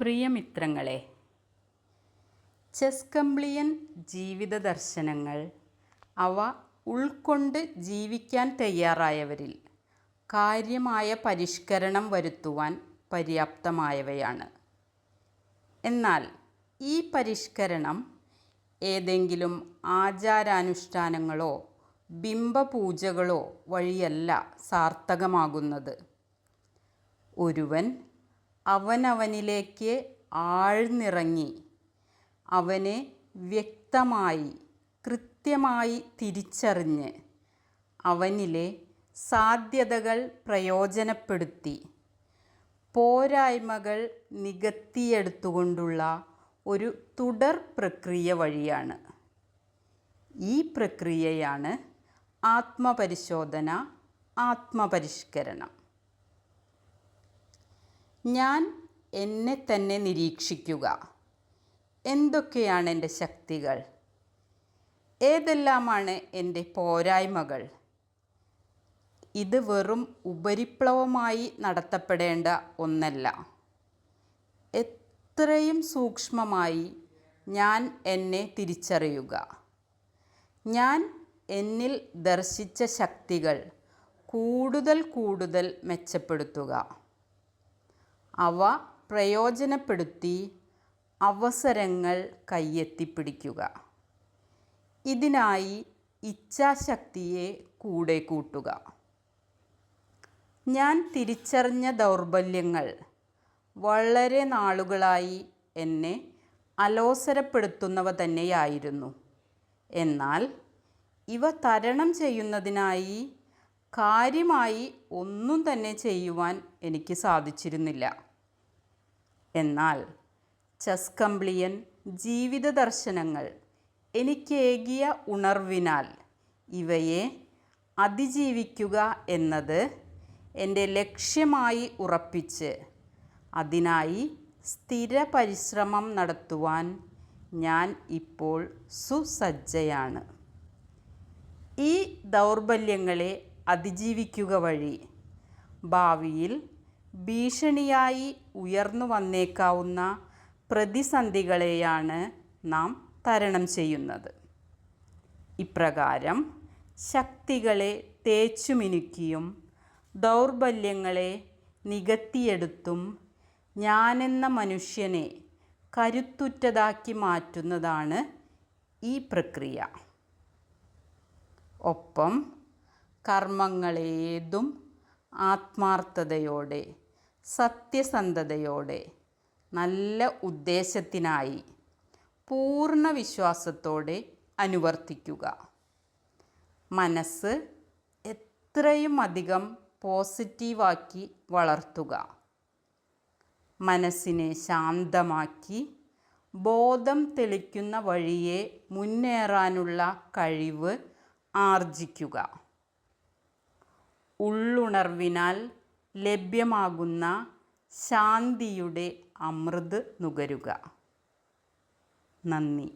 പ്രിയമിത്രങ്ങളെ, ചെസ്കംബ്ലിയൻ ജീവിത ദർശനങ്ങൾ അവ ഉൾക്കൊണ്ട് ജീവിക്കാൻ തയ്യാറായവരിൽ കാര്യമായ പരിഷ്കരണം വരുത്തുവാൻ പര്യാപ്തമായവയാണ്. എന്നാൽ ഈ പരിഷ്കരണം ഏതെങ്കിലും ആചാരാനുഷ്ഠാനങ്ങളോ ബിംബപൂജകളോ വഴിയല്ല സാർത്ഥകമാകുന്നത്. ഒരുവൻ അവനവനിലേക്ക് ആഴ്ന്നിറങ്ങി അവനെ വ്യക്തമായി കൃത്യമായി തിരിച്ചറിഞ്ഞ് അവനിലെ സാധ്യതകൾ പ്രയോജനപ്പെടുത്തി പോരായ്മകൾ നികത്തിയെടുത്തുകൊണ്ടുള്ള ഒരു തുടർ പ്രക്രിയ വഴിയാണ്. ഈ പ്രക്രിയയാണ് ആത്മപരിശോധന, ആത്മപരിഷ്കരണം. ഞാൻ എന്നെ തന്നെ നിരീക്ഷിക്കുക. എന്തൊക്കെയാണ് എൻ്റെ ശക്തികൾ? ഏതെല്ലാമാണ് എൻ്റെ പോരായ്മകൾ? ഇത് വെറും ഉപരിപ്ലവമായി നടത്തപ്പെടേണ്ട ഒന്നല്ല. എത്രയും സൂക്ഷ്മമായി ഞാൻ എന്നെ തിരിച്ചറിയുക. ഞാൻ എന്നിൽ ദർശിച്ച ശക്തികൾ കൂടുതൽ മെച്ചപ്പെടുത്തുക. അവ പ്രയോജനപ്പെടുത്തി അവസരങ്ങൾ കയ്യെത്തിപ്പിടിക്കുക. ഇതിനായി ഇച്ഛാശക്തിയെ കൂടെ കൂട്ടുക. ഞാൻ തിരിച്ചറിഞ്ഞ ദൗർബല്യങ്ങൾ വളരെ നാളുകളായി എന്നെ അലോസരപ്പെടുത്തുന്നവ തന്നെയായിരുന്നു. എന്നാൽ ഇവ തരണം ചെയ്യുന്നതിനായി കാര്യമായി ഒന്നും തന്നെ ചെയ്യുവാൻ എനിക്ക് സാധിച്ചിരുന്നില്ല. എന്നാൽ ചെസ്കംബ്ലിയൻ ജീവിത ദർശനങ്ങൾ എനിക്കേകിയ ഉണർവിനാൽ ഇവയെ അതിജീവിക്കുക എന്നത് എൻ്റെ ലക്ഷ്യമായി ഉറപ്പിച്ച് അതിനായി സ്ഥിര പരിശ്രമം നടത്തുവാൻ ഞാൻ ഇപ്പോൾ സുസജ്ജയാണ്. ഈ ദൗർബല്യങ്ങളെ അതിജീവിക്കുക വഴി ഭാവിയിൽ ഭീഷണിയായി ഉയർന്നു വന്നേക്കാവുന്ന പ്രതിസന്ധികളെയാണ് നാം തരണം ചെയ്യുന്നത്. ഇപ്രകാരം ശക്തികളെ തേച്ചുമിനുക്കിയും ദൗർബല്യങ്ങളെ നികത്തിയെടുത്തും ഞാനെന്ന മനുഷ്യനെ കരുത്തുറ്റതാക്കി മാറ്റുന്നതാണ് ഈ പ്രക്രിയ. ഒപ്പം കർമ്മങ്ങളേതും ആത്മാർത്ഥതയോടെ, സത്യസന്ധതയോടെ, നല്ല ഉദ്ദേശത്തിനായി പൂർണ്ണ വിശ്വാസത്തോടെ അനുവർത്തിക്കുക. മനസ്സ് എത്രയും അധികം പോസിറ്റീവാക്കി വളർത്തുക. മനസ്സിനെ ശാന്തമാക്കി ബോധം തെളിക്കുന്ന വഴിയെ മുന്നേറാനുള്ള കഴിവ് ആർജിക്കുക. ഉള്ളുണർവിനാൽ ലഭ്യമാകുന്ന ശാന്തിയുടെ അമൃത് നുകരുക. നന്ദി.